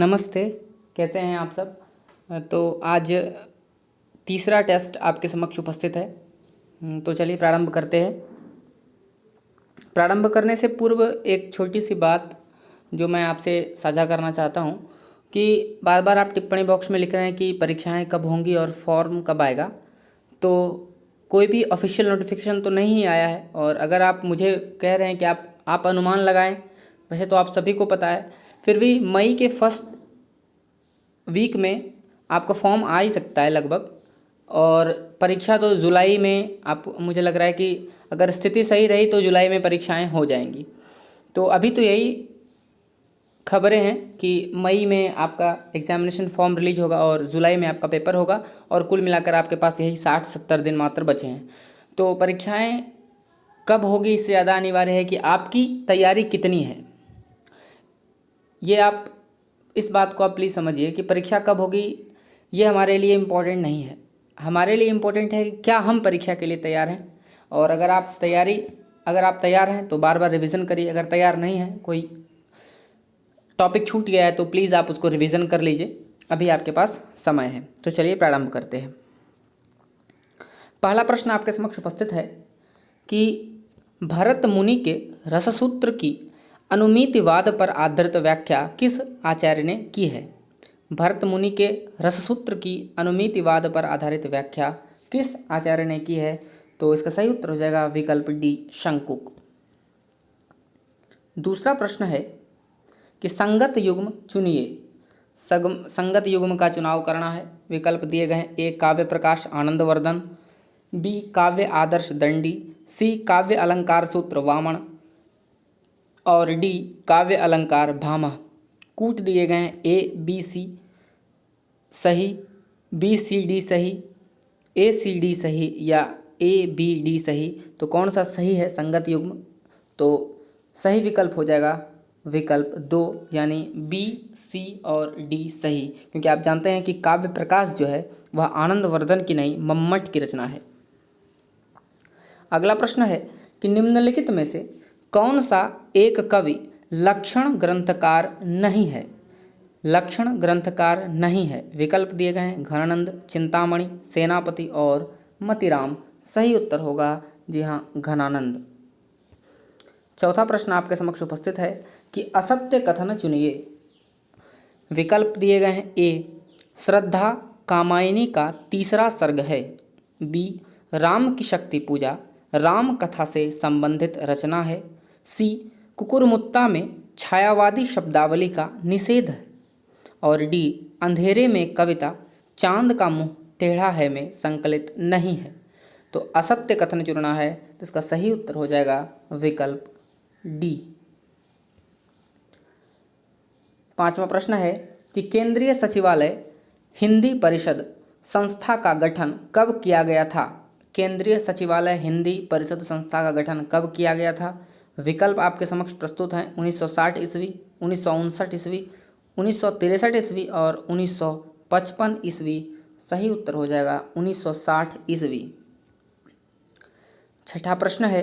नमस्ते। कैसे हैं आप सब। तो आज तीसरा टेस्ट आपके समक्ष उपस्थित है। तो चलिए प्रारंभ करते हैं। प्रारंभ करने से पूर्व एक छोटी सी बात जो मैं आपसे साझा करना चाहता हूं कि बार बार आप टिप्पणी बॉक्स में लिख रहे हैं कि परीक्षाएं कब होंगी और फॉर्म कब आएगा। तो कोई भी ऑफिशियल नोटिफिकेशन तो नहीं आया है, और अगर आप मुझे कह रहे हैं कि आप अनुमान लगाएं, वैसे तो आप सभी को पता है, फिर भी मई के फर्स्ट वीक में आपका फॉर्म आ ही सकता है लगभग। और परीक्षा तो जुलाई में, आप मुझे लग रहा है कि अगर स्थिति सही रही तो जुलाई में परीक्षाएं हो जाएंगी। तो अभी तो यही खबरें हैं कि मई में आपका एग्जामिनेशन फॉर्म रिलीज होगा और जुलाई में आपका पेपर होगा, और कुल मिलाकर आपके पास यही 60-70 दिन मात्र बचे हैं। तो परीक्षाएं कब होगी इससे ज़्यादा अनिवार्य है कि आपकी तैयारी कितनी है। ये आप इस बात को आप प्लीज़ समझिए कि परीक्षा कब होगी ये हमारे लिए इम्पोर्टेंट नहीं है। हमारे लिए इम्पोर्टेंट है कि क्या हम परीक्षा के लिए तैयार हैं। और अगर आप तैयार हैं तो बार बार रिवीजन करिए। अगर तैयार नहीं हैं, कोई टॉपिक छूट गया है, तो प्लीज़ आप उसको रिवीजन कर लीजिए, अभी आपके पास समय है। तो चलिए प्रारंभ करते हैं। पहला प्रश्न आपके समक्ष उपस्थित है कि भरत मुनि के रससूत्र की अनुमितिवाद पर आधारित व्याख्या किस आचार्य ने की है। भरत मुनि के रससूत्र की अनुमितिवाद पर आधारित व्याख्या किस आचार्य ने की है। तो इसका सही उत्तर हो जाएगा विकल्प डी, शंकुक। दूसरा प्रश्न है कि संगत युग्म चुनिए। संगत युग्म का चुनाव करना है। विकल्प दिए गए हैं। ए काव्य प्रकाश आनंदवर्धन, बी काव्य आदर्श दंडी, सी काव्य अलंकार सूत्र वामन, और डी काव्य अलंकार भामह। कूट दिए गए हैं। ए बी सी सही, बी सी डी सही, ए सी डी सही या ए बी डी सही। तो कौन सा सही है संगत युग्म। तो सही विकल्प हो जाएगा विकल्प 2, यानी बी सी और डी सही, क्योंकि आप जानते हैं कि काव्य प्रकाश जो है वह आनंदवर्धन की नहीं, मम्मट की रचना है। अगला प्रश्न है कि निम्नलिखित में से कौन सा एक कवि लक्षण ग्रंथकार नहीं है। लक्षण ग्रंथकार नहीं है। विकल्प दिए गए हैं घनानंद, चिंतामणि, सेनापति और मतिराम। सही उत्तर होगा जी हाँ, घनानंद। चौथा प्रश्न आपके समक्ष उपस्थित है कि असत्य कथन चुनिए। विकल्प दिए गए हैं। ए श्रद्धा कामायनी का तीसरा सर्ग है, बी राम की शक्ति पूजा राम कथा से संबंधित रचना है, सी कुकुरमुत्ता में छायावादी शब्दावली का निषेध है, और डी अंधेरे में कविता चांद का मुंह टेढ़ा है में संकलित नहीं है। तो असत्य कथन चुनना है, तो इसका सही उत्तर हो जाएगा विकल्प डी। पांचवा प्रश्न है कि केंद्रीय सचिवालय हिंदी परिषद संस्था का गठन कब किया गया था। केंद्रीय सचिवालय हिंदी परिषद संस्था का गठन कब किया गया था। विकल्प आपके समक्ष प्रस्तुत हैं। 1960 ईस्वी, 1959 ईस्वी, 1963 ईस्वी और 1955 ईस्वी। सही उत्तर हो जाएगा 1960 ईस्वी। छठा प्रश्न है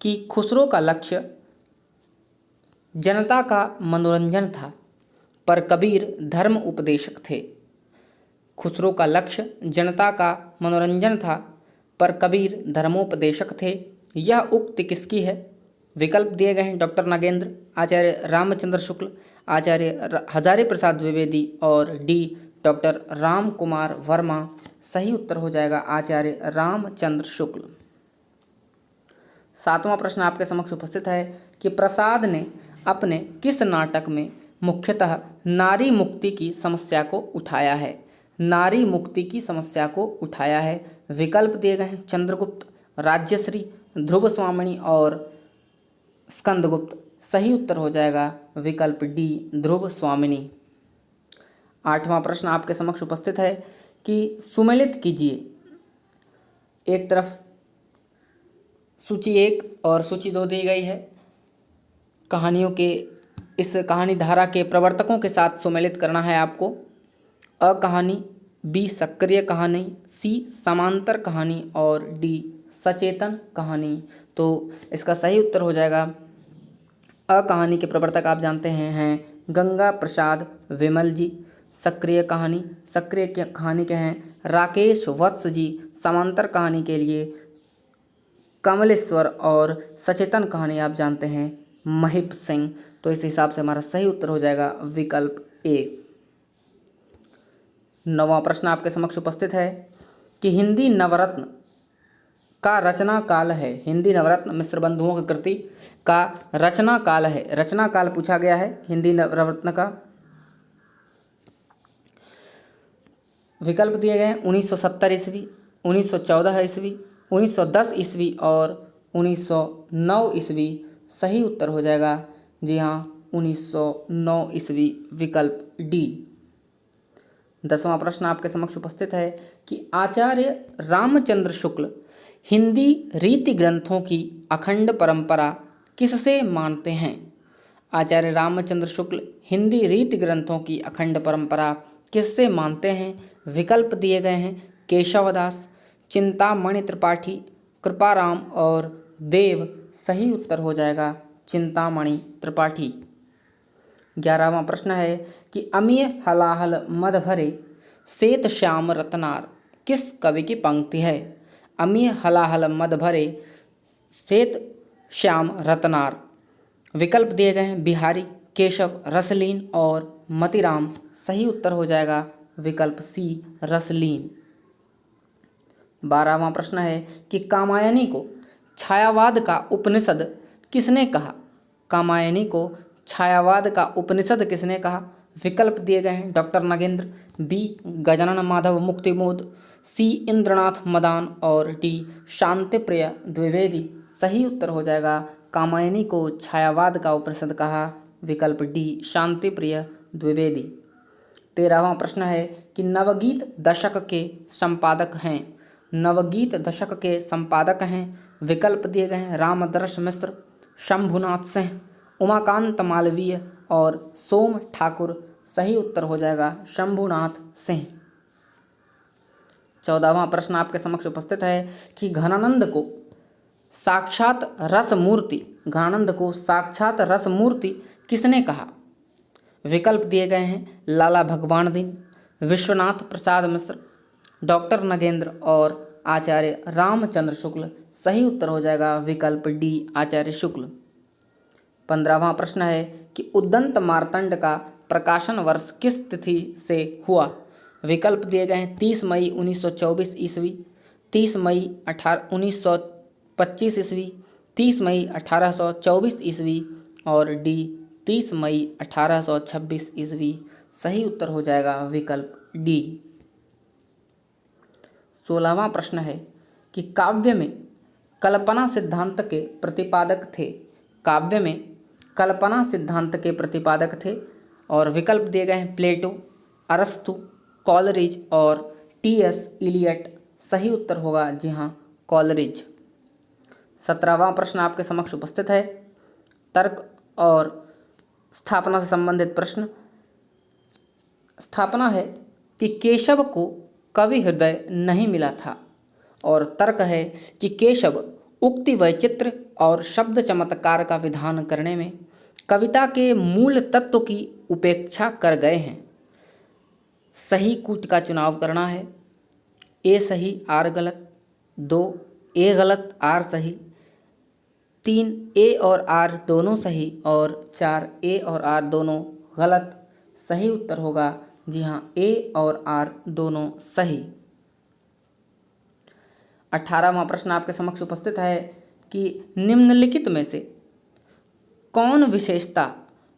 कि खुसरो का लक्ष्य जनता का मनोरंजन था, पर कबीर धर्म उपदेशक थे। खुसरो का लक्ष्य जनता का मनोरंजन था, पर कबीर धर्मोपदेशक थे। यह उक्ति किसकी है। विकल्प दिए गए हैं डॉक्टर नागेंद्र, आचार्य रामचंद्र शुक्ल, आचार्य हजारी प्रसाद द्विवेदी और डी डॉक्टर राम कुमार वर्मा। सही उत्तर हो जाएगा आचार्य रामचंद्र शुक्ल। सातवां प्रश्न आपके समक्ष उपस्थित है कि प्रसाद ने अपने किस नाटक में मुख्यतः नारी मुक्ति की समस्या को उठाया है। नारी मुक्ति की समस्या को उठाया है। विकल्प दिए गए हैं चंद्रगुप्त, राज्यश्री, ध्रुव स्वामिनी और स्कंदगुप्त। सही उत्तर हो जाएगा विकल्प डी, ध्रुव स्वामिनी। आठवां प्रश्न आपके समक्ष उपस्थित है कि सुमेलित कीजिए। एक तरफ सूची 1 और सूची 2 दी गई है। कहानियों के इस कहानी धारा के प्रवर्तकों के साथ सुमेलित करना है आपको। अ कहानी, बी सक्रिय कहानी, सी समांतर कहानी और डी सचेतन कहानी। तो इसका सही उत्तर हो जाएगा अ कहानी के प्रवर्तक आप जानते हैं गंगा प्रसाद विमल जी। सक्रिय कहानी के हैं राकेश वत्स जी। समांतर कहानी के लिए कमलेश्वर और सचेतन कहानी आप जानते हैं महिप सिंह। तो इस हिसाब से हमारा सही उत्तर हो जाएगा विकल्प ए। 9वां प्रश्न आपके समक्ष उपस्थित है कि हिंदी नवरत्न का रचना काल है। हिंदी नवरत्न मिश्र बंधुओं की कृति का रचना काल है। रचना काल पूछा गया है हिंदी नवरत्न का। विकल्प दिए गए हैं 1970 ईस्वी, 1914 ईस्वी, 1910 ईस्वी और 1909 ईस्वी। सही उत्तर हो जाएगा जी हाँ 1909 ईस्वी, विकल्प डी। 10वां प्रश्न आपके समक्ष उपस्थित है कि आचार्य रामचंद्र शुक्ल हिंदी रीति ग्रंथों की अखंड परंपरा किससे मानते हैं। आचार्य रामचंद्र शुक्ल हिंदी रीति ग्रंथों की अखंड परंपरा किससे मानते हैं। विकल्प दिए गए हैं केशवदास, चिंतामणि त्रिपाठी, कृपाराम और देव। सही उत्तर हो जाएगा चिंतामणि त्रिपाठी। 11वां प्रश्न है कि अमिय हलाहल मद भरे श्वेत श्याम रत्नार किस कवि की पंक्ति है। अमिय हलाहल मद भरे श्वेत श्याम रत्नार। विकल्प दिए गए हैं बिहारी, केशव, रसलीन और मतीराम। सही उत्तर हो जाएगा विकल्प सी रसलीन। 12वां प्रश्न है कि कामायनी को छायावाद का उपनिषद किसने कहा। कामायनी को छायावाद का उपनिषद किसने कहा। विकल्प दिए गए हैं डॉक्टर नगेंद्र, बी गजानन माधव मुक्तिमोद, सी इंद्रनाथ मदान और डी शांतिप्रिय द्विवेदी। सही उत्तर हो जाएगा कामायनी को छायावाद का उपनिषद कहा, विकल्प डी शांतिप्रिय द्विवेदी। 13वां प्रश्न है कि नवगीत दशक के संपादक हैं। नवगीत दशक के संपादक हैं। विकल्प दिए गए हैं रामदर्श मिश्र, शंभुनाथ सिंह, उमाकांत मालवीय और सोम ठाकुर। सही उत्तर हो जाएगा शंभुनाथ सिंह। 14वां प्रश्न आपके समक्ष उपस्थित है कि घनानंद को साक्षात रस मूर्ति किसने कहा। विकल्प दिए गए हैं लाला भगवान दीन, विश्वनाथ प्रसाद मिश्र, डॉक्टर नगेंद्र और आचार्य रामचंद्र शुक्ल। सही उत्तर हो जाएगा विकल्प डी आचार्य शुक्ल। 15वां प्रश्न है कि उद्दंत मार्तंड का प्रकाशन वर्ष किस तिथि से हुआ। विकल्प दिए गए हैं 30 मई 1924 ईस्वी, 30 मई 1925 ईस्वी, 30 मई 1824 ईस्वी और डी 30 मई 1826 ईस्वी। सही उत्तर हो जाएगा विकल्प डी। 16वां प्रश्न है कि काव्य में कल्पना सिद्धांत के प्रतिपादक थे। काव्य में कल्पना सिद्धांत के प्रतिपादक थे और विकल्प दिए गए हैं प्लेटो, अरस्तु, कॉलरिज और टी.एस. इलियट। सही उत्तर होगा जी हाँ कॉलरिज। 17वां प्रश्न आपके समक्ष उपस्थित है तर्क और स्थापना से संबंधित प्रश्न। स्थापना है कि केशव को कवि हृदय नहीं मिला था और तर्क है कि केशव उक्ति वैचित्र और शब्द चमत्कार का विधान करने में कविता के मूल तत्व की उपेक्षा कर गए हैं। सही कूट का चुनाव करना है। ए सही आर गलत, 2 ए गलत आर सही, 3 ए और आर दोनों सही और 4 ए और आर दोनों गलत। सही उत्तर होगा जी हाँ ए और आर दोनों सही। 18वां प्रश्न आपके समक्ष उपस्थित है कि निम्नलिखित में से कौन विशेषता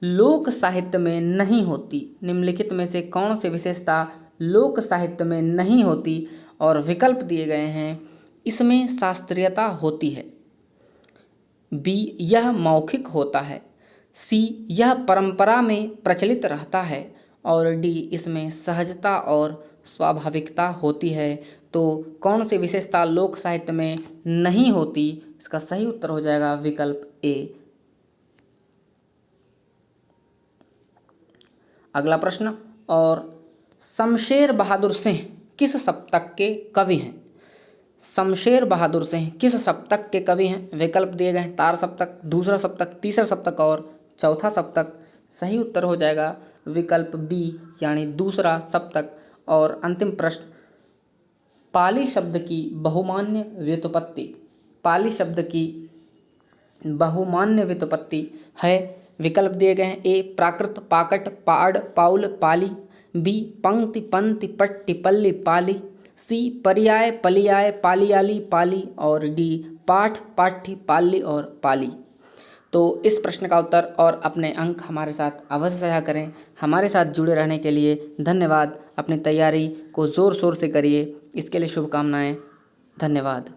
लोक साहित्य में नहीं होती। निम्नलिखित में से कौन सी विशेषता लोक साहित्य में नहीं होती और विकल्प दिए गए हैं इसमें शास्त्रीयता होती है, बी यह मौखिक होता है, सी यह परंपरा में प्रचलित रहता है और डी इसमें सहजता और स्वाभाविकता होती है। तो कौन सी विशेषता लोक साहित्य में नहीं होती, इसका सही उत्तर हो जाएगा विकल्प ए। अगला प्रश्न, और शमशेर बहादुर सिंह किस शतक के कवि हैं। शमशेर बहादुर सिंह किस शतक के कवि हैं। विकल्प दिए गए हैं तार सप्तक, दूसरा सप्तक, तीसरा सप्तक और चौथा सप्तक। सही उत्तर हो जाएगा विकल्प बी यानी दूसरा सप्तक। और अंतिम प्रश्न, पाली शब्द की बहुमान्य व्युत्पत्ति, पाली शब्द की बहुमान्य व्युत्पत्ति है। विकल्प दिए गए हैं, ए प्राकृत, पाकट, पाड़, पाउल, पाली, बी पंक्ति, पंक्ति, पट्टी, पल्ली, पाली, सी पर्याय, पलियाय, पालियाली, पाली, और डी पाठ, पाठी, पाली और पाली। तो इस प्रश्न का उत्तर और अपने अंक हमारे साथ अवश्य साझा करें। हमारे साथ जुड़े रहने के लिए धन्यवाद। अपनी तैयारी को ज़ोर शोर से करिए, इसके लिए शुभकामनाएं। धन्यवाद।